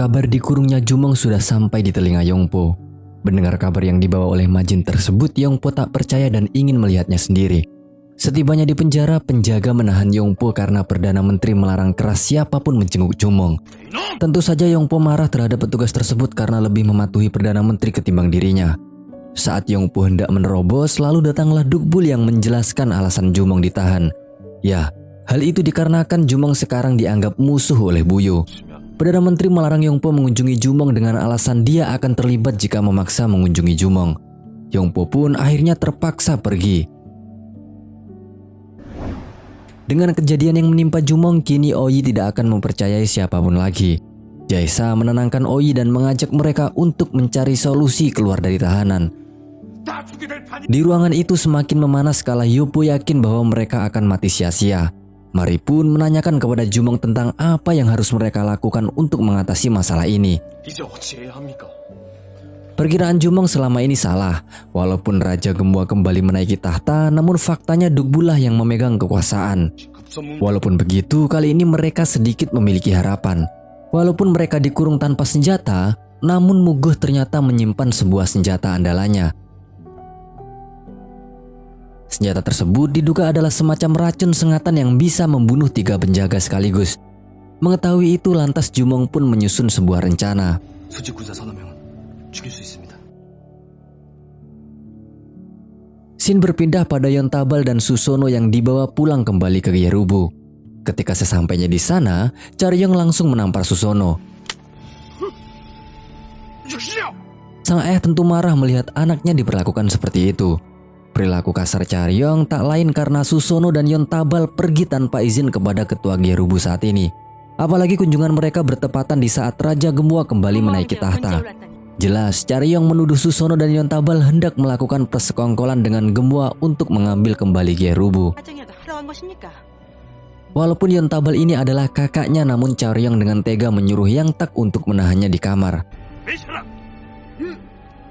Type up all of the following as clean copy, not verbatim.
Kabar dikurungnya Jumong sudah sampai di telinga Yongpo. Mendengar kabar yang dibawa oleh Majin tersebut, Yongpo tak percaya dan ingin melihatnya sendiri. Setibanya di penjara, penjaga menahan Yongpo karena Perdana Menteri melarang keras siapapun menjenguk Jumong. Tentu saja Yongpo marah terhadap petugas tersebut karena lebih mematuhi Perdana Menteri ketimbang dirinya. Saat Yongpo hendak menerobos, lalu datanglah Dukbul yang menjelaskan alasan Jumong ditahan. Ya, hal itu dikarenakan Jumong sekarang dianggap musuh oleh Buyo. Perdana Menteri melarang Yongpo mengunjungi Jumong dengan alasan dia akan terlibat jika memaksa mengunjungi Jumong. Yongpo pun akhirnya terpaksa pergi. Dengan kejadian yang menimpa Jumong, kini Oyi tidak akan mempercayai siapapun lagi. Jaesa menenangkan Oyi dan mengajak mereka untuk mencari solusi keluar dari tahanan. Di ruangan itu semakin memanas kala Yopo yakin bahwa mereka akan mati sia-sia. Mari pun menanyakan kepada Jumong tentang apa yang harus mereka lakukan untuk mengatasi masalah ini. Perkiraan Jumong selama ini salah. Walaupun Raja Gembua kembali menaiki tahta, namun faktanya Dukbul lah yang memegang kekuasaan. Walaupun begitu, kali ini mereka sedikit memiliki harapan. Walaupun mereka dikurung tanpa senjata, namun Muguh ternyata menyimpan sebuah senjata andalannya. Senjata tersebut diduga adalah semacam racun sengatan yang bisa membunuh 3 penjaga sekaligus. Mengetahui itu, lantas Jumong pun menyusun sebuah rencana. Scene berpindah pada Yontabal dan Susono yang dibawa pulang kembali ke Gerubu. Ketika sesampainya di sana, Charyong langsung menampar Susono. Sang ayah tentu marah melihat anaknya diperlakukan seperti itu. Perilaku kasar Charyong tak lain karena Susono dan Yontabal pergi tanpa izin kepada ketua Gerubu saat ini. Apalagi kunjungan mereka bertepatan di saat Raja Gembua kembali menaiki tahta. Jelas Charyong menuduh Susono dan Yontabal hendak melakukan persekongkolan dengan Gembua untuk mengambil kembali Gerubu. Walaupun Yontabal ini adalah kakaknya, namun Charyong dengan tega menyuruh Yang Tak untuk menahannya di kamar.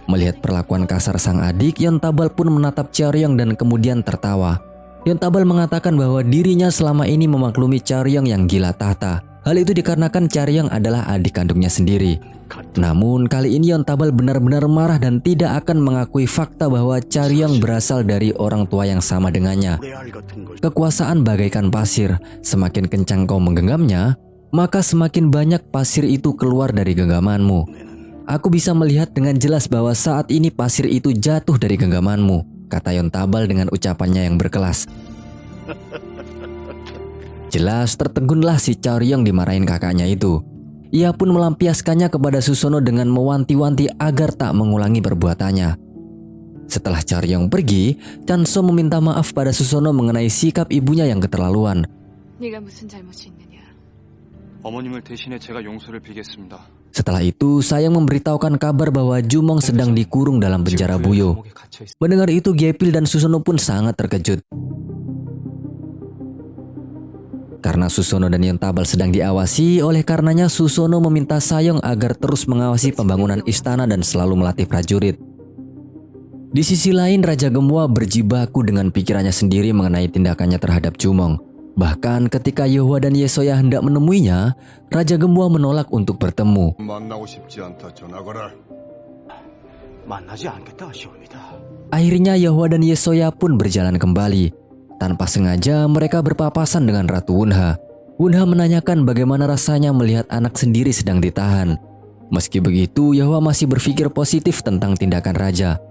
Melihat perlakuan kasar sang adik, Yontabal pun menatap Charyong dan kemudian tertawa. Yontabal mengatakan bahwa dirinya selama ini memaklumi Charyong yang gila tahta. Hal itu dikarenakan Charyong adalah adik kandungnya sendiri. Namun kali ini Yontabal benar-benar marah dan tidak akan mengakui fakta bahwa Charyong berasal dari orang tua yang sama dengannya. Kekuasaan bagaikan pasir, semakin kencang kau menggenggamnya, maka semakin banyak pasir itu keluar dari genggamanmu. Aku bisa melihat dengan jelas bahwa saat ini pasir itu jatuh dari genggamanmu, kata Yontabal dengan ucapannya yang berkelas. Jelas tertegunlah si Charyong dimarahin kakaknya itu. Ia pun melampiaskannya kepada Susono dengan mewanti-wanti agar tak mengulangi perbuatannya. Setelah Charyong pergi, Chanso meminta maaf pada Susono mengenai sikap ibunya yang keterlaluan. Setelah itu, Sayang memberitahukan kabar bahwa Jumong sedang dikurung dalam penjara Buyo. Mendengar itu, Gepil dan Susono pun sangat terkejut. Karena Susono dan Yontabal sedang diawasi, oleh karenanya Susono meminta Sayong agar terus mengawasi pembangunan istana dan selalu melatih prajurit. Di sisi lain, Raja Gembua berjibaku dengan pikirannya sendiri mengenai tindakannya terhadap Jumong. Bahkan ketika Yeohwa dan Yesoya hendak menemuinya, Raja Gembua menolak untuk bertemu. Akhirnya Yeohwa dan Yesoya pun berjalan kembali. Tanpa sengaja mereka berpapasan dengan Ratu Wunha. Wunha menanyakan bagaimana rasanya melihat anak sendiri sedang ditahan. Meski begitu, Yeohwa masih berpikir positif tentang tindakan raja.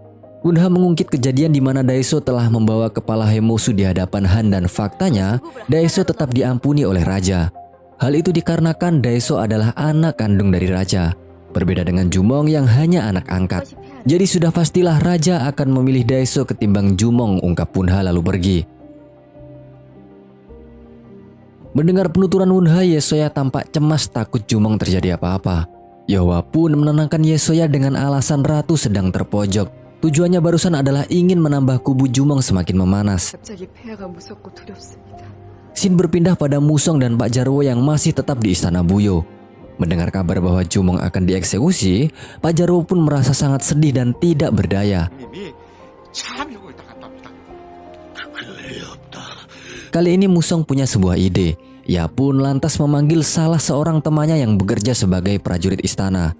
Wunha mengungkit kejadian di mana Daeso telah membawa kepala Hemosu di hadapan Han dan faktanya Daeso tetap diampuni oleh raja. Hal itu dikarenakan Daeso adalah anak kandung dari raja, berbeda dengan Jumong yang hanya anak angkat. Jadi sudah pastilah raja akan memilih Daeso ketimbang Jumong, ungkap Wunha lalu pergi. Mendengar penuturan Wunha, Yesoya tampak cemas takut Jumong terjadi apa-apa. Yeohwa pun menenangkan Yesoya dengan alasan ratu sedang terpojok. Tujuannya barusan adalah ingin menambah kubu Jumong semakin memanas. Scene berpindah pada Musong dan Pak Jarwo yang masih tetap di istana Buyo. Mendengar kabar bahwa Jumong akan dieksekusi, Pak Jarwo pun merasa sangat sedih dan tidak berdaya. Kali ini Musong punya sebuah ide. Ia pun lantas memanggil salah seorang temannya yang bekerja sebagai prajurit istana.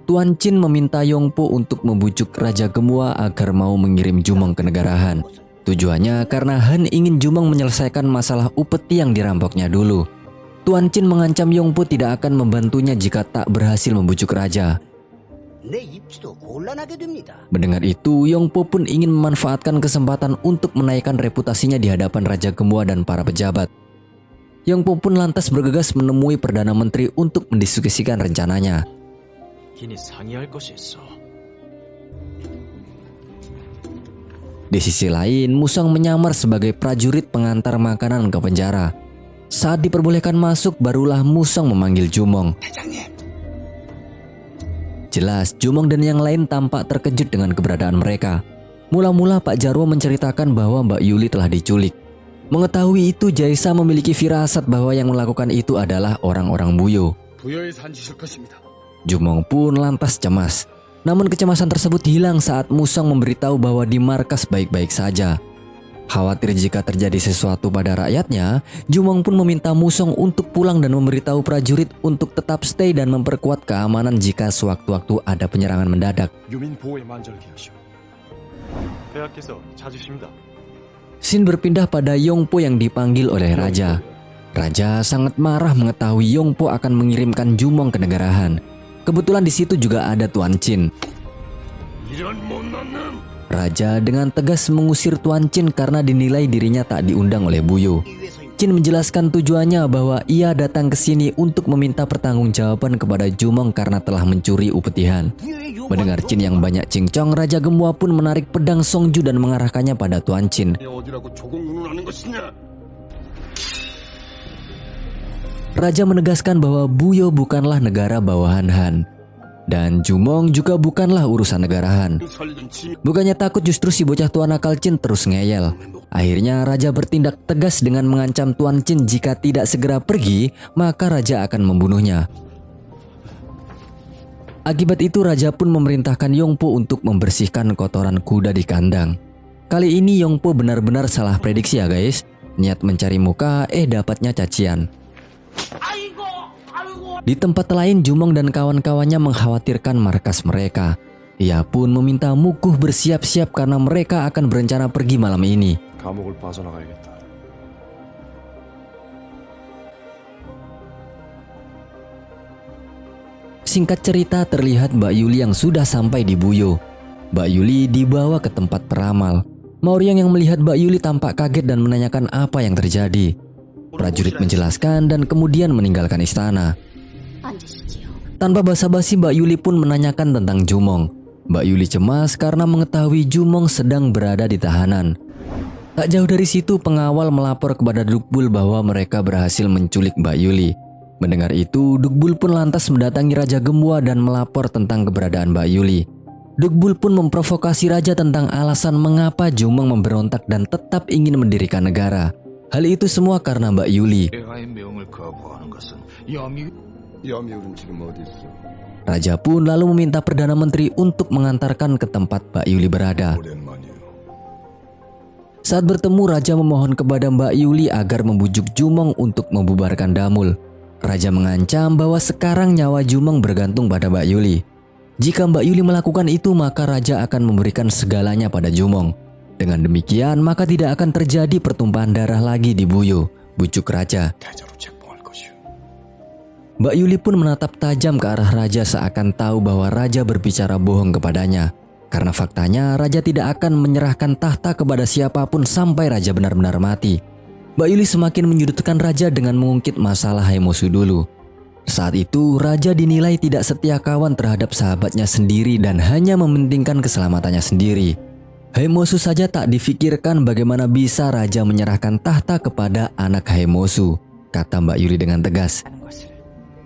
Tuan Chin meminta Yongpo untuk membujuk Raja Gemua agar mau mengirim Jumong ke negara Han. Tujuannya karena Han ingin Jumong menyelesaikan masalah upeti yang dirampoknya dulu. Tuan Chin mengancam Yongpo tidak akan membantunya jika tak berhasil membujuk raja. Mendengar itu, Yongpo pun ingin memanfaatkan kesempatan untuk menaikkan reputasinya di hadapan Raja Gemua dan para pejabat. Yongpo pun lantas bergegas menemui Perdana Menteri untuk mendiskusikan rencananya. Di sisi lain, Musang menyamar sebagai prajurit pengantar makanan ke penjara. Saat diperbolehkan masuk, barulah Musang memanggil Jumong. Jelas, Jumong dan yang lain tampak terkejut dengan keberadaan mereka. Mula-mula Pak Jarwo menceritakan bahwa Mbak Yuli telah diculik. Mengetahui itu, Jaisa memiliki firasat bahwa yang melakukan itu adalah orang-orang Buyo. Jumong pun lantas cemas. Namun kecemasan tersebut hilang saat Musang memberitahu bahwa di markas baik-baik saja. Khawatir jika terjadi sesuatu pada rakyatnya, Jumong pun meminta Musong untuk pulang dan memberitahu prajurit untuk tetap stay dan memperkuat keamanan jika sewaktu-waktu ada penyerangan mendadak. Scene berpindah pada Yongpo yang dipanggil oleh Raja. Raja sangat marah mengetahui Yongpo akan mengirimkan Jumong ke negara Han. Kebetulan di situ juga ada Tuan Chin. Raja dengan tegas mengusir Tuan Chin karena dinilai dirinya tak diundang oleh Buyo. Chin menjelaskan tujuannya bahwa ia datang ke sini untuk meminta pertanggungjawaban kepada Jumong karena telah mencuri upetihan. Mendengar Chin yang banyak cincong, Raja Gemua pun menarik pedang Songju dan mengarahkannya pada Tuan Chin. Raja menegaskan bahwa Buyo bukanlah negara bawahan Han. Dan Jumong juga bukanlah urusan negara Han. Bukannya takut, justru si bocah tua nakal Chin terus ngeyel. Akhirnya Raja bertindak tegas dengan mengancam Tuan Chin jika tidak segera pergi, maka Raja akan membunuhnya. Akibat itu Raja pun memerintahkan Yongpo untuk membersihkan kotoran kuda di kandang. Kali ini Yongpo benar-benar salah prediksi ya guys. Niat mencari muka, dapatnya cacian. Di tempat lain, Jumong dan kawan-kawannya mengkhawatirkan markas mereka. Ia pun meminta Mukuh bersiap-siap karena mereka akan berencana pergi malam ini. Singkat cerita, terlihat Mbak Yuli yang sudah sampai di Buyo. Mbak Yuli dibawa ke tempat peramal. Mauriang yang melihat Mbak Yuli tampak kaget dan menanyakan apa yang terjadi. Prajurit menjelaskan dan kemudian meninggalkan istana. Tanpa basa-basi, Mbak Yuli pun menanyakan tentang Jumong. Mbak Yuli cemas karena mengetahui Jumong sedang berada di tahanan. Tak jauh dari situ, pengawal melapor kepada Dukbul bahwa mereka berhasil menculik Mbak Yuli. Mendengar itu, Dukbul pun lantas mendatangi Raja Gemua dan melapor tentang keberadaan Mbak Yuli. Dukbul pun memprovokasi Raja tentang alasan mengapa Jumong memberontak dan tetap ingin mendirikan negara. Hal itu semua karena Mbak Yuli. Raja pun lalu meminta Perdana Menteri untuk mengantarkan ke tempat Mbak Yuli berada. Saat bertemu, Raja memohon kepada Mbak Yuli agar membujuk Jumong untuk membubarkan Damul. Raja mengancam bahwa sekarang nyawa Jumong bergantung pada Mbak Yuli. Jika Mbak Yuli melakukan itu, maka Raja akan memberikan segalanya pada Jumong. Dengan demikian, maka tidak akan terjadi pertumpahan darah lagi di Buyo, bujuk Raja. Mbak Yuli pun menatap tajam ke arah Raja seakan tahu bahwa Raja berbicara bohong kepadanya. Karena faktanya Raja tidak akan menyerahkan tahta kepada siapapun sampai Raja benar-benar mati. Mbak Yuli semakin menyudutkan Raja dengan mengungkit masalah Haemosu dulu. Saat itu Raja dinilai tidak setia kawan terhadap sahabatnya sendiri dan hanya mementingkan keselamatannya sendiri. Haemosu saja tak difikirkan, bagaimana bisa Raja menyerahkan tahta kepada anak Haemosu, kata Mbak Yuli dengan tegas.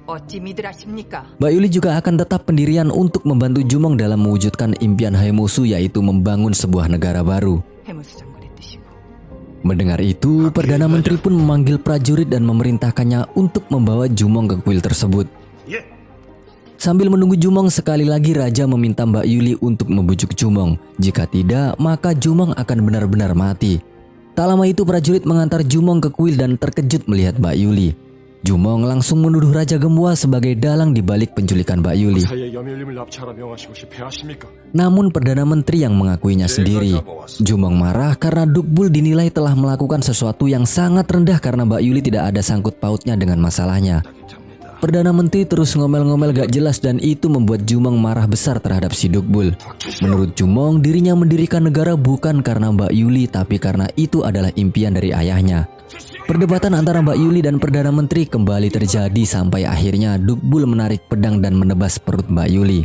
Mbak Yuli juga akan tetap pendirian untuk membantu Jumong dalam mewujudkan impian Haemosu, yaitu membangun sebuah negara baru. Mendengar itu, Perdana Menteri pun memanggil prajurit dan memerintahkannya untuk membawa Jumong ke kuil tersebut. Sambil menunggu Jumong, sekali lagi Raja meminta Mbak Yuli untuk membujuk Jumong. Jika tidak, maka Jumong akan benar-benar mati. Tak lama itu prajurit mengantar Jumong ke kuil dan terkejut melihat Mbak Yuli. Jumong langsung menuduh Raja Gemua sebagai dalang di balik penculikan Mbak Yuli. Namun Perdana Menteri yang mengakuinya sendiri. Jumong marah karena Dukbul dinilai telah melakukan sesuatu yang sangat rendah karena Mbak Yuli tidak ada sangkut pautnya dengan masalahnya. Perdana Menteri terus ngomel-ngomel gak jelas dan itu membuat Jumong marah besar terhadap si Dukbul. Menurut Jumong, dirinya mendirikan negara bukan karena Mbak Yuli tapi karena itu adalah impian dari ayahnya. Perdebatan antara Mbak Yuli dan Perdana Menteri kembali terjadi sampai akhirnya Dukbul menarik pedang dan menebas perut Mbak Yuli.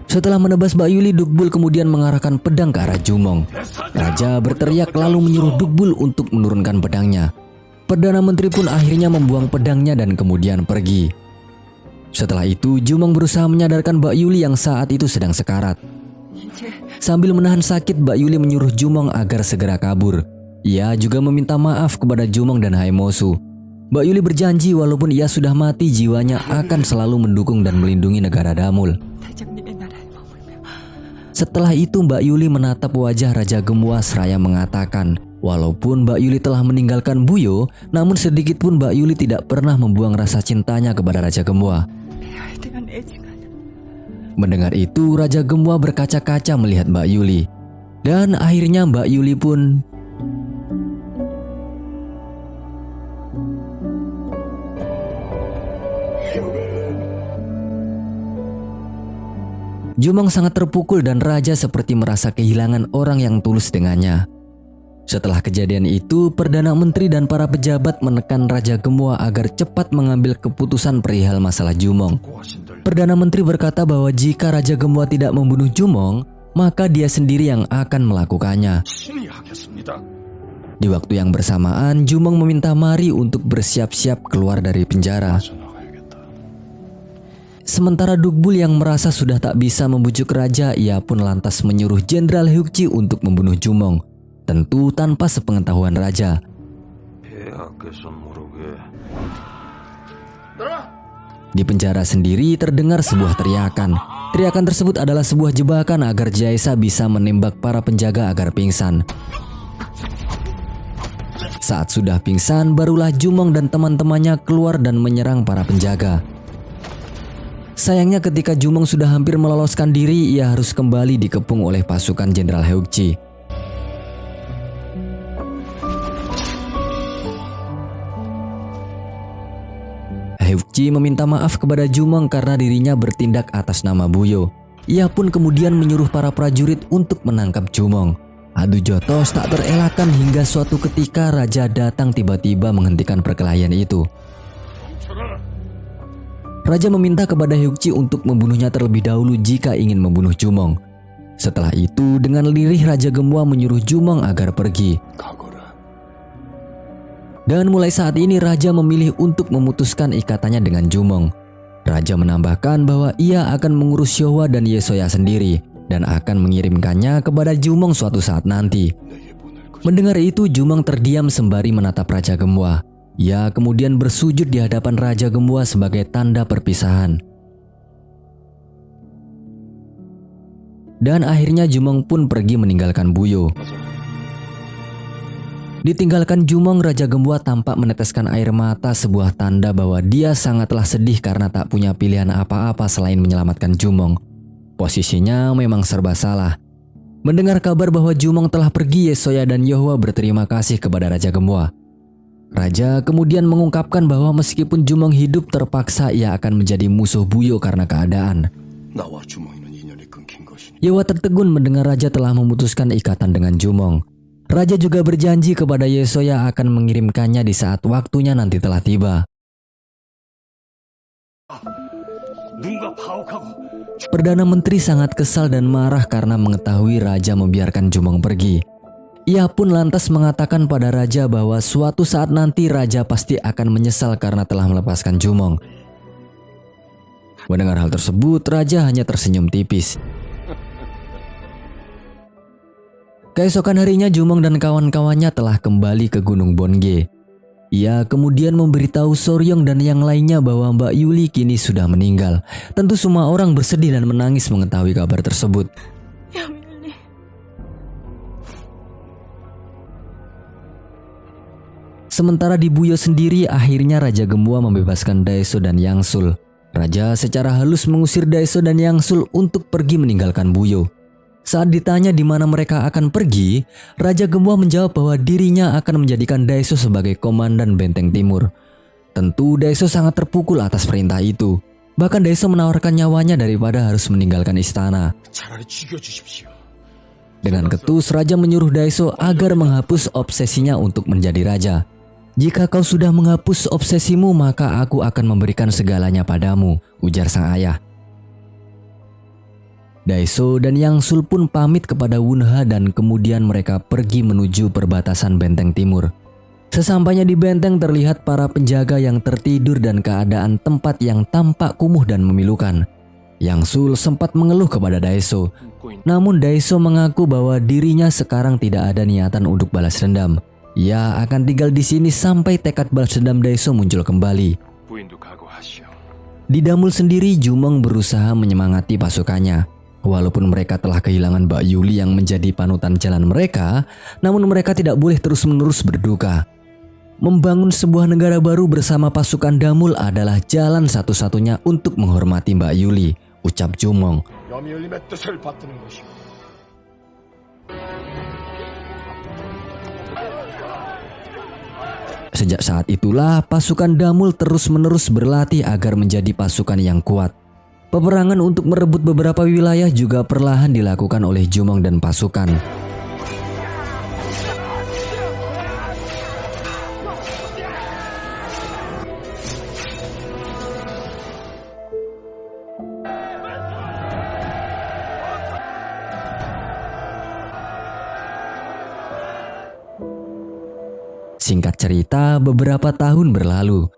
Setelah menebas Mbak Yuli, Dukbul kemudian mengarahkan pedang ke arah Jumong. Raja berteriak lalu menyuruh Dukbul untuk menurunkan pedangnya. Perdana Menteri pun akhirnya membuang pedangnya dan kemudian pergi. Setelah itu, Jumong berusaha menyadarkan Mbak Yuli yang saat itu sedang sekarat. Sambil menahan sakit, Mbak Yuli menyuruh Jumong agar segera kabur. Ia juga meminta maaf kepada Jumong dan Haemosu. Mbak Yuli berjanji walaupun ia sudah mati, jiwanya akan selalu mendukung dan melindungi negara Damul. Setelah itu Mbak Yuli menatap wajah Raja Gemua seraya mengatakan, walaupun Mbak Yuli telah meninggalkan Buyo, namun sedikit pun Mbak Yuli tidak pernah membuang rasa cintanya kepada Raja Gemua. Mendengar itu, Raja Gemua berkaca-kaca melihat Mbak Yuli. Dan akhirnya Mbak Yuli pun Jumong sangat terpukul dan Raja seperti merasa kehilangan orang yang tulus dengannya. Setelah kejadian itu, Perdana Menteri dan para pejabat menekan Raja Gemua agar cepat mengambil keputusan perihal masalah Jumong. Perdana Menteri berkata bahwa jika Raja Gemua tidak membunuh Jumong, maka dia sendiri yang akan melakukannya. Di waktu yang bersamaan, Jumong meminta Mari untuk bersiap-siap keluar dari penjara. Sementara Dukbul yang merasa sudah tak bisa membujuk Raja, ia pun lantas menyuruh Jenderal Hyukji untuk membunuh Jumong. Tentu tanpa sepengetahuan Raja. Di penjara sendiri terdengar sebuah teriakan. Teriakan tersebut adalah sebuah jebakan agar Jaesa bisa menembak para penjaga agar pingsan. Saat sudah pingsan, barulah Jumong dan teman-temannya keluar dan menyerang para penjaga. Sayangnya ketika Jumong sudah hampir meloloskan diri, ia harus kembali dikepung oleh pasukan Jenderal Hyukji. Hyukji meminta maaf kepada Jumong karena dirinya bertindak atas nama Buyo. Ia pun kemudian menyuruh para prajurit untuk menangkap Jumong. Adu jotos tak terelakkan hingga suatu ketika Raja datang tiba-tiba menghentikan perkelahian itu. Raja meminta kepada Hyukji untuk membunuhnya terlebih dahulu jika ingin membunuh Jumong. Setelah itu, dengan lirih Raja Gemua menyuruh Jumong agar pergi. Dan mulai saat ini Raja memilih untuk memutuskan ikatannya dengan Jumong. Raja menambahkan bahwa ia akan mengurus Showa dan Yesoya sendiri dan akan mengirimkannya kepada Jumong suatu saat nanti. Mendengar itu, Jumong terdiam sembari menatap Raja Gemua. Ia kemudian bersujud di hadapan Raja Gemua sebagai tanda perpisahan. Dan akhirnya Jumong pun pergi meninggalkan Buyo. Ditinggalkan Jumong, Raja Gemua tampak meneteskan air mata, sebuah tanda bahwa dia sangatlah sedih karena tak punya pilihan apa-apa selain menyelamatkan Jumong. Posisinya memang serba salah. Mendengar kabar bahwa Jumong telah pergi, Yesoya dan Yohwa berterima kasih kepada Raja Gemua. Raja kemudian mengungkapkan bahwa meskipun Jumong hidup, terpaksa ia akan menjadi musuh Buyo karena keadaan. Yohwa tertegun mendengar Raja telah memutuskan ikatan dengan Jumong. Raja juga berjanji kepada Yesoya akan mengirimkannya di saat waktunya nanti telah tiba. Perdana Menteri sangat kesal dan marah karena mengetahui Raja membiarkan Jumong pergi. Ia pun lantas mengatakan pada Raja bahwa suatu saat nanti Raja pasti akan menyesal karena telah melepaskan Jumong. Mendengar hal tersebut, Raja hanya tersenyum tipis. Keesokan harinya Jumong dan kawan-kawannya telah kembali ke Gunung Bonge. Ia kemudian memberitahu Soryong dan yang lainnya bahwa Mbak Yuli kini sudah meninggal. Tentu semua orang bersedih dan menangis mengetahui kabar tersebut. Sementara di Buyo sendiri, akhirnya Raja Gemua membebaskan Daeso dan Yangsul. Raja secara halus mengusir Daeso dan Yangsul untuk pergi meninggalkan Buyo. Saat ditanya di mana mereka akan pergi, Raja Gemua menjawab bahwa dirinya akan menjadikan Daeso sebagai komandan benteng timur. Tentu Daeso sangat terpukul atas perintah itu. Bahkan Daeso menawarkan nyawanya daripada harus meninggalkan istana. Dengan ketus, Raja menyuruh Daeso agar menghapus obsesinya untuk menjadi raja. "Jika kau sudah menghapus obsesimu, maka aku akan memberikan segalanya padamu," ujar sang ayah. Daeso dan Yangsul pun pamit kepada Wunha dan kemudian mereka pergi menuju perbatasan benteng timur. Sesampainya di benteng terlihat para penjaga yang tertidur dan keadaan tempat yang tampak kumuh dan memilukan. Yangsul sempat mengeluh kepada Daeso. Namun Daeso mengaku bahwa dirinya sekarang tidak ada niatan untuk balas dendam. Ia akan tinggal di sini sampai tekad balas dendam Daeso muncul kembali. Di Damul sendiri, Jumong berusaha menyemangati pasukannya. Walaupun mereka telah kehilangan Mbak Yuli yang menjadi panutan jalan mereka, namun mereka tidak boleh terus-menerus berduka. Membangun sebuah negara baru bersama pasukan Damul adalah jalan satu-satunya untuk menghormati Mbak Yuli, ucap Jumong. Sejak saat itulah pasukan Damul terus-menerus berlatih agar menjadi pasukan yang kuat. Peperangan untuk merebut beberapa wilayah juga perlahan dilakukan oleh Jumong dan pasukan. Singkat cerita, beberapa tahun berlalu.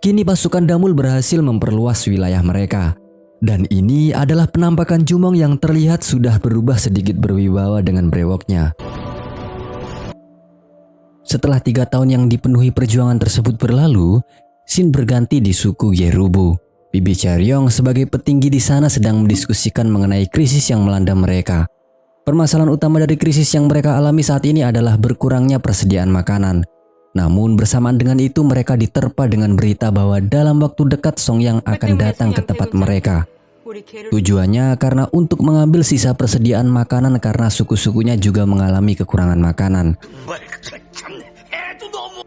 Kini pasukan Damul berhasil memperluas wilayah mereka. Dan ini adalah penampakan Jumong yang terlihat sudah berubah sedikit berwibawa dengan brewoknya. Setelah 3 tahun yang dipenuhi perjuangan tersebut berlalu, Shin berganti di suku Yerubu. Bibi Cheryong sebagai petinggi di sana sedang mendiskusikan mengenai krisis yang melanda mereka. Permasalahan utama dari krisis yang mereka alami saat ini adalah berkurangnya persediaan makanan. Namun bersamaan dengan itu mereka diterpa dengan berita bahwa dalam waktu dekat Songyang akan datang ke tempat mereka. Tujuannya karena untuk mengambil sisa persediaan makanan karena suku-sukunya juga mengalami kekurangan makanan.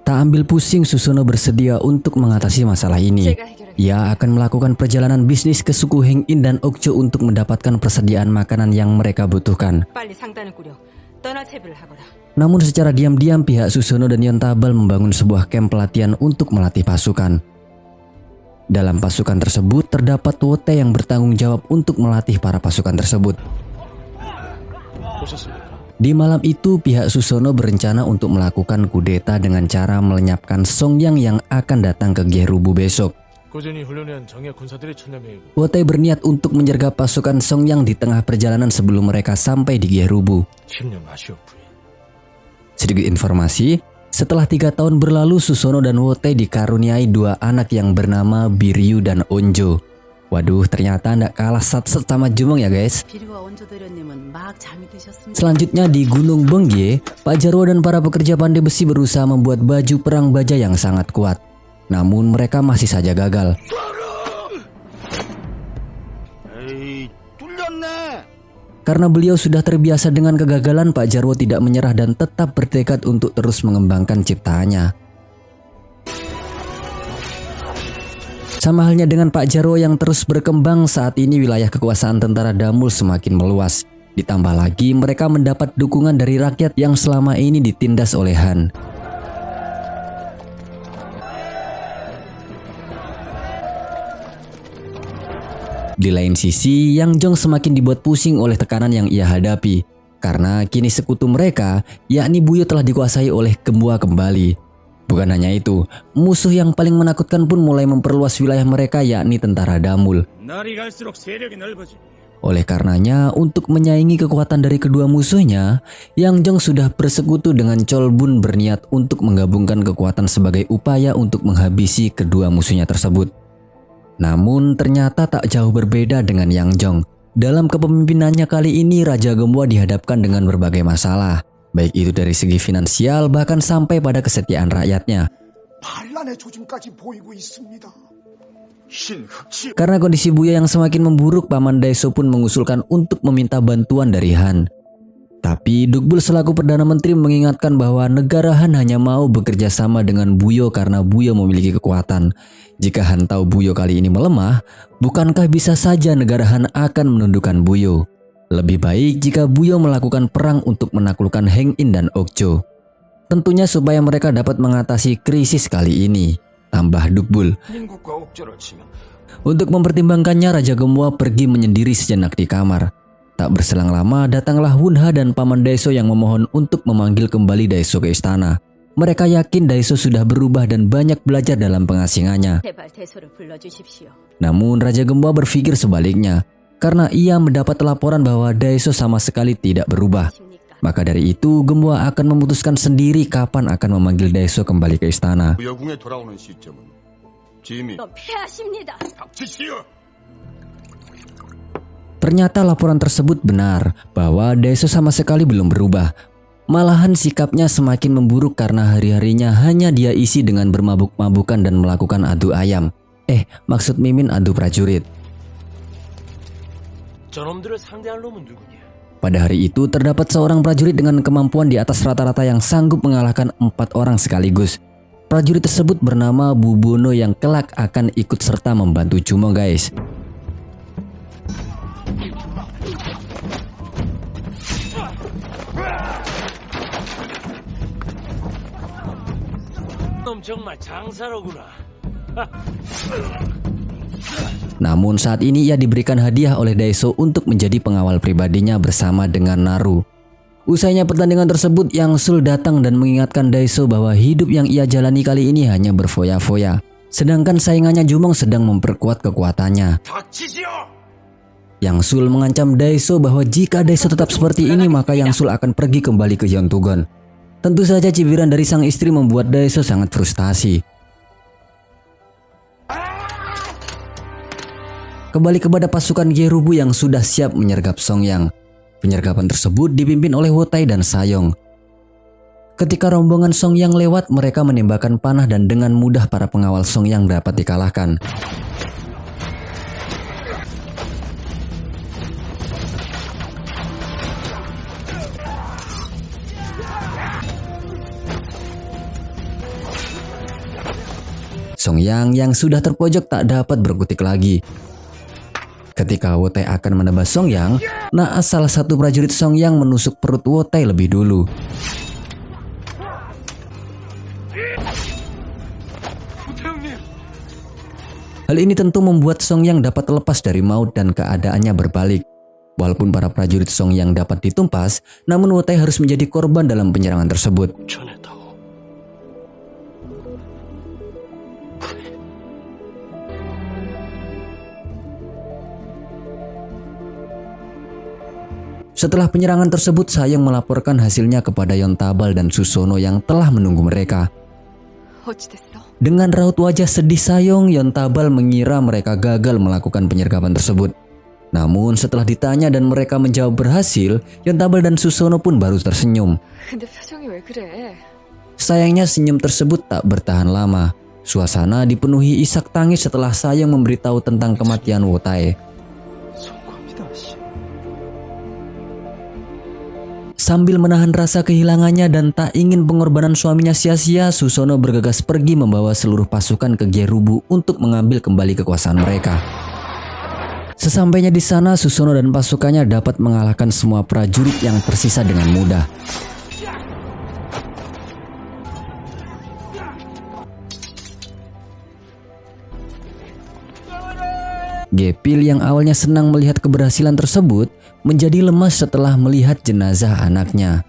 Tak ambil pusing, Susono bersedia untuk mengatasi masalah ini. Ia akan melakukan perjalanan bisnis ke suku Hengin dan Okjo untuk mendapatkan persediaan makanan yang mereka butuhkan. Namun secara diam-diam pihak Susono dan Yontabal membangun sebuah camp pelatihan untuk melatih pasukan. Dalam pasukan tersebut terdapat Wote yang bertanggung jawab untuk melatih para pasukan tersebut. Di malam itu pihak Susono berencana untuk melakukan kudeta dengan cara melenyapkan Songyang yang akan datang ke Gerubu besok. Wote berniat untuk menyergap pasukan Songyang di tengah perjalanan sebelum mereka sampai di Gerubu. Sedikit informasi, setelah 3 tahun berlalu Susono dan Wote dikaruniai 2 anak yang bernama Biryu dan Onjo. Waduh, ternyata tidak kalah sat-set sama Jumong ya guys. Selanjutnya di Gunung Bengye, Pak Jarwo dan para pekerja pandai besi berusaha membuat baju perang baja yang sangat kuat. Namun mereka masih saja gagal. Karena beliau sudah terbiasa dengan kegagalan, Pak Jarwo tidak menyerah dan tetap bertekad untuk terus mengembangkan ciptaannya. Sama halnya dengan Pak Jarwo yang terus berkembang, saat ini wilayah kekuasaan tentara Damul semakin meluas. Ditambah lagi mereka mendapat dukungan dari rakyat yang selama ini ditindas oleh Han. Di lain sisi, Yang Jong semakin dibuat pusing oleh tekanan yang ia hadapi. Karena kini sekutu mereka, yakni Buyo telah dikuasai oleh Gembua kembali. Bukan hanya itu, musuh yang paling menakutkan pun mulai memperluas wilayah mereka yakni tentara Damul. Oleh karenanya, untuk menyaingi kekuatan dari kedua musuhnya, Yang Jong sudah bersekutu dengan Chol Bun berniat untuk menggabungkan kekuatan sebagai upaya untuk menghabisi kedua musuhnya tersebut. Namun ternyata tak jauh berbeda dengan Yang Jong. Dalam kepemimpinannya kali ini, Raja Gembua dihadapkan dengan berbagai masalah, baik itu dari segi finansial bahkan sampai pada kesetiaan rakyatnya. 반란의 조짐까지 보이고 있습니다. Karena kondisi Buya yang semakin memburuk, Paman Daeso pun mengusulkan untuk meminta bantuan dari Han. Tapi Dukbul selaku Perdana Menteri mengingatkan bahwa negara Han hanya mau bekerja sama dengan Buyo karena Buyo memiliki kekuatan. Jika Han tahu Buyo kali ini melemah, bukankah bisa saja negara Han akan menundukkan Buyo? Lebih baik jika Buyo melakukan perang untuk menaklukkan Heng In dan Okjo. Tentunya supaya mereka dapat mengatasi krisis kali ini, tambah Dukbul. Untuk mempertimbangkannya, Raja Gembua pergi menyendiri sejenak di kamar. Tak berselang lama, datanglah Hunha dan Paman Daeso yang memohon untuk memanggil kembali Daeso ke istana. Mereka yakin Daeso sudah berubah dan banyak belajar dalam pengasingannya. Namun Raja Gembua berpikir sebaliknya, karena ia mendapat laporan bahwa Daeso sama sekali tidak berubah. Maka dari itu, Gembua akan memutuskan sendiri kapan akan memanggil Daeso kembali ke istana. Ternyata laporan tersebut benar, bahwa Daeso sama sekali belum berubah. Malahan sikapnya semakin memburuk karena hari-harinya hanya dia isi dengan bermabuk-mabukan dan melakukan adu ayam. Maksud Mimin adu prajurit. Pada hari itu terdapat seorang prajurit dengan kemampuan di atas rata-rata yang sanggup mengalahkan 4 orang sekaligus. Prajurit tersebut bernama Bubono yang kelak akan ikut serta membantu Jumo, guys. Namun saat ini ia diberikan hadiah oleh Daeso untuk menjadi pengawal pribadinya bersama dengan Naru. Usainya pertandingan tersebut, Yang Sul datang dan mengingatkan Daeso bahwa hidup yang ia jalani kali ini hanya berfoya-foya. Sedangkan saingannya Jumong sedang memperkuat kekuatannya. Yang Sul mengancam Daeso bahwa jika Daeso tetap seperti ini, maka Yang Sul akan pergi kembali ke Yontugon. Tentu saja cibiran dari sang istri membuat Daeso sangat frustasi. Kembali kepada pasukan Gerubu yang sudah siap menyergap Songyang. Penyergapan tersebut dipimpin oleh Wotai dan Sayong. Ketika rombongan Songyang lewat, mereka menembakkan panah dan dengan mudah para pengawal Songyang dapat dikalahkan. Songyang yang sudah terpojok tak dapat berkutik lagi. Ketika Wotai akan menebas Songyang, naas salah satu prajurit Songyang menusuk perut Wotai lebih dulu. Hal ini tentu membuat Songyang dapat lepas dari maut dan keadaannya berbalik. Walaupun para prajurit Songyang dapat ditumpas, namun Wotai harus menjadi korban dalam penyerangan tersebut. Setelah penyerangan tersebut, Sayong melaporkan hasilnya kepada Yontabal dan Susono yang telah menunggu mereka. Dengan raut wajah sedih Sayong, Yontabal mengira mereka gagal melakukan penyergapan tersebut. Namun setelah ditanya dan mereka menjawab berhasil, Yontabal dan Susono pun baru tersenyum. Sayangnya senyum tersebut tak bertahan lama. Suasana dipenuhi isak tangis setelah Sayong memberitahu tentang kematian Wotai. Sambil menahan rasa kehilangannya dan tak ingin pengorbanan suaminya sia-sia, Susono bergegas pergi membawa seluruh pasukan ke Gerubu untuk mengambil kembali kekuasaan mereka. Sesampainya di sana, Susono dan pasukannya dapat mengalahkan semua prajurit yang tersisa dengan mudah. Gepil yang awalnya senang melihat keberhasilan tersebut menjadi lemas setelah melihat jenazah anaknya.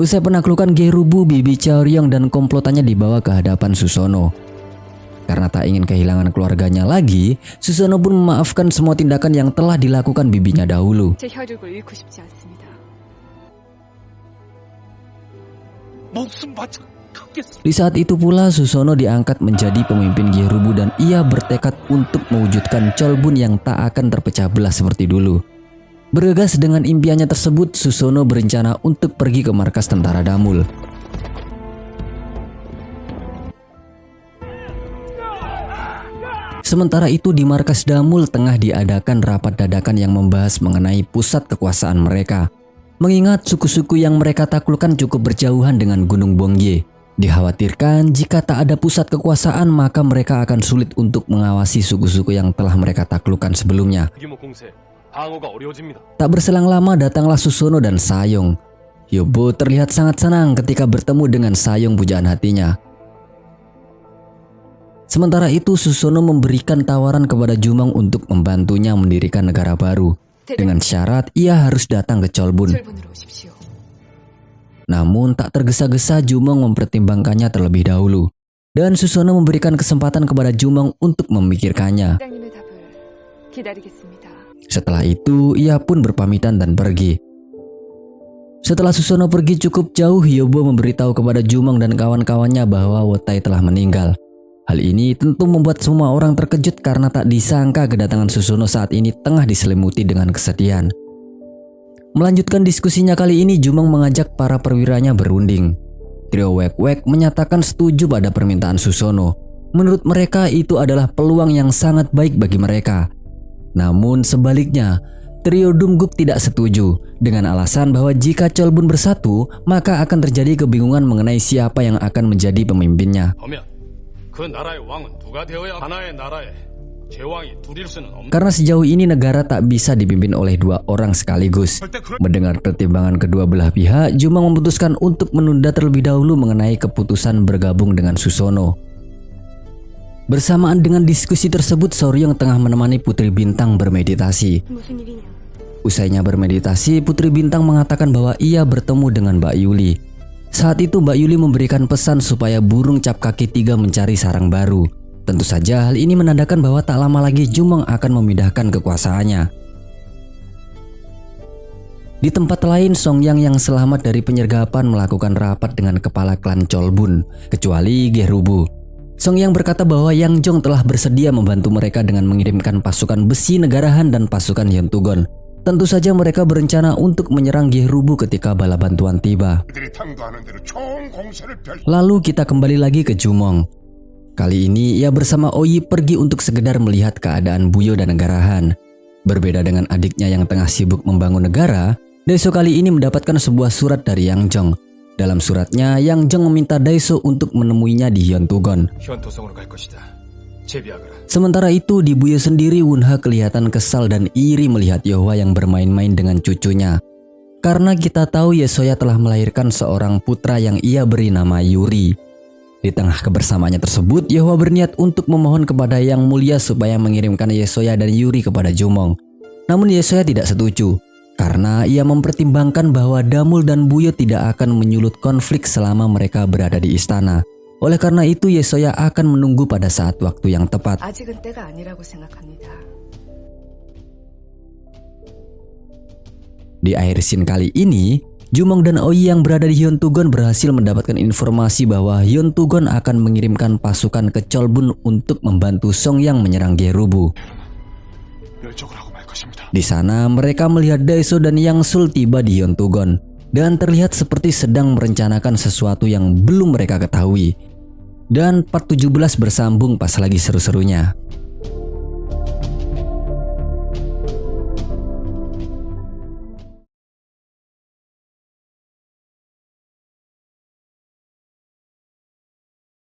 Usai penaklukan Gerubu, Bibi Chaoryong dan komplotannya dibawa ke hadapan Susono. Karena tak ingin kehilangan keluarganya lagi, Susono pun memaafkan semua tindakan yang telah dilakukan bibinya dahulu. 제 혈육을 잃고 싶지 않습니다. 목숨 바쳐 갚겠습니다. Di saat itu pula Susono diangkat menjadi pemimpin Gerubu dan ia bertekad untuk mewujudkan Cholbun yang tak akan terpecah belah seperti dulu. Bergegas dengan impiannya tersebut, Susono berencana untuk pergi ke markas tentara Damul. Sementara itu di markas Damul tengah diadakan rapat dadakan yang membahas mengenai pusat kekuasaan mereka. Mengingat suku-suku yang mereka taklukkan cukup berjauhan dengan Gunung Bongye, dikhawatirkan jika tak ada pusat kekuasaan maka mereka akan sulit untuk mengawasi suku-suku yang telah mereka taklukkan sebelumnya. Tak berselang lama datanglah Susono dan Sayong. Hyobo terlihat sangat senang ketika bertemu dengan Sayong pujaan hatinya. Sementara itu Susono memberikan tawaran kepada Jumong untuk membantunya mendirikan negara baru. Dengan syarat ia harus datang ke Cholbun. 철분으로 오십시오. Namun tak tergesa-gesa Jumong mempertimbangkannya terlebih dahulu. Dan Susono memberikan kesempatan kepada Jumong untuk memikirkannya. 회장님의 답을 기다리겠습니다. Setelah itu ia pun berpamitan dan pergi. Setelah Susono pergi cukup jauh, Hyobo memberitahu kepada Jumong dan kawan-kawannya bahwa Wotai telah meninggal. Hal ini tentu membuat semua orang terkejut karena tak disangka kedatangan Susono saat ini tengah diselimuti dengan kesedihan. Melanjutkan diskusinya kali ini, Jumong mengajak para perwiranya berunding. Trio Wek-Wek menyatakan setuju pada permintaan Susono. Menurut mereka itu adalah peluang yang sangat baik bagi mereka. Namun sebaliknya, trio Dumgup tidak setuju dengan alasan bahwa jika Cholbun bersatu, maka akan terjadi kebingungan mengenai siapa yang akan menjadi pemimpinnya. 그 나라의 왕은 누가 되어야 하나의 나라에 제왕이 둘일 수는 없는. Karena sejauh ini negara tak bisa dipimpin oleh dua orang sekaligus. Mendengar pertimbangan kedua belah pihak, Jumong memutuskan untuk menunda terlebih dahulu mengenai keputusan bergabung dengan Susono. Bersamaan dengan diskusi tersebut, Chaoryong tengah menemani Putri Bintang bermeditasi. 무슨 일이냐? Usainya bermeditasi, Putri Bintang mengatakan bahwa ia bertemu dengan Mbak Yuli. Saat itu Mbak Yuli memberikan pesan supaya burung cap kaki 3 mencari sarang baru. Tentu saja hal ini menandakan bahwa tak lama lagi Jumong akan memindahkan kekuasaannya. Di tempat lain, Songyang yang selamat dari penyergapan melakukan rapat dengan kepala klan Cholbun, kecuali Gerubu. Songyang berkata bahwa Yang Jong telah bersedia membantu mereka dengan mengirimkan pasukan besi negara Han dan pasukan Hyuntugon. Tentu saja mereka berencana untuk menyerang Gerubu ketika bala bantuan tiba. 그들이 당도하는 대로 총 공세를 펼. Lalu kita kembali lagi ke Jumong. Kali ini ia bersama Oyi pergi untuk sekedar melihat keadaan Buyo dan negara Han. Berbeda dengan adiknya yang tengah sibuk membangun negara, Daeso kali ini mendapatkan sebuah surat dari Yang Jong. Dalam suratnya, Yang Jong meminta Daeso untuk menemuinya di Hyuntugon. 현토성으로 갈 것이다. 제비하거라. Sementara itu di Buyo sendiri, Wunha kelihatan kesal dan iri melihat Yohwa yang bermain-main dengan cucunya. Karena kita tahu Yesoya telah melahirkan seorang putra yang ia beri nama Yuri. Di tengah kebersamaannya tersebut, Yohwa berniat untuk memohon kepada Yang Mulia supaya mengirimkan Yesoya dan Yuri kepada Jumong. Namun Yesoya tidak setuju, karena ia mempertimbangkan bahwa Damul dan Buyo tidak akan menyulut konflik selama mereka berada di istana. Oleh karena itu Yesoya akan menunggu pada saat waktu yang tepat. 아직은 때가 아니라고 생각합니다. Di akhir scene kali ini, Jumong dan Oyi yang berada di Hyuntugon berhasil mendapatkan informasi bahwa Hyuntugon akan mengirimkan pasukan ke Cholbun untuk membantu Songyang menyerang Gerubu. 멸족을 하고 말 것입니다. Di sana mereka melihat Daeso dan Yang Sul tiba di Hyuntugon dan terlihat seperti sedang merencanakan sesuatu yang belum mereka ketahui. Dan part 17 bersambung pas lagi seru-serunya.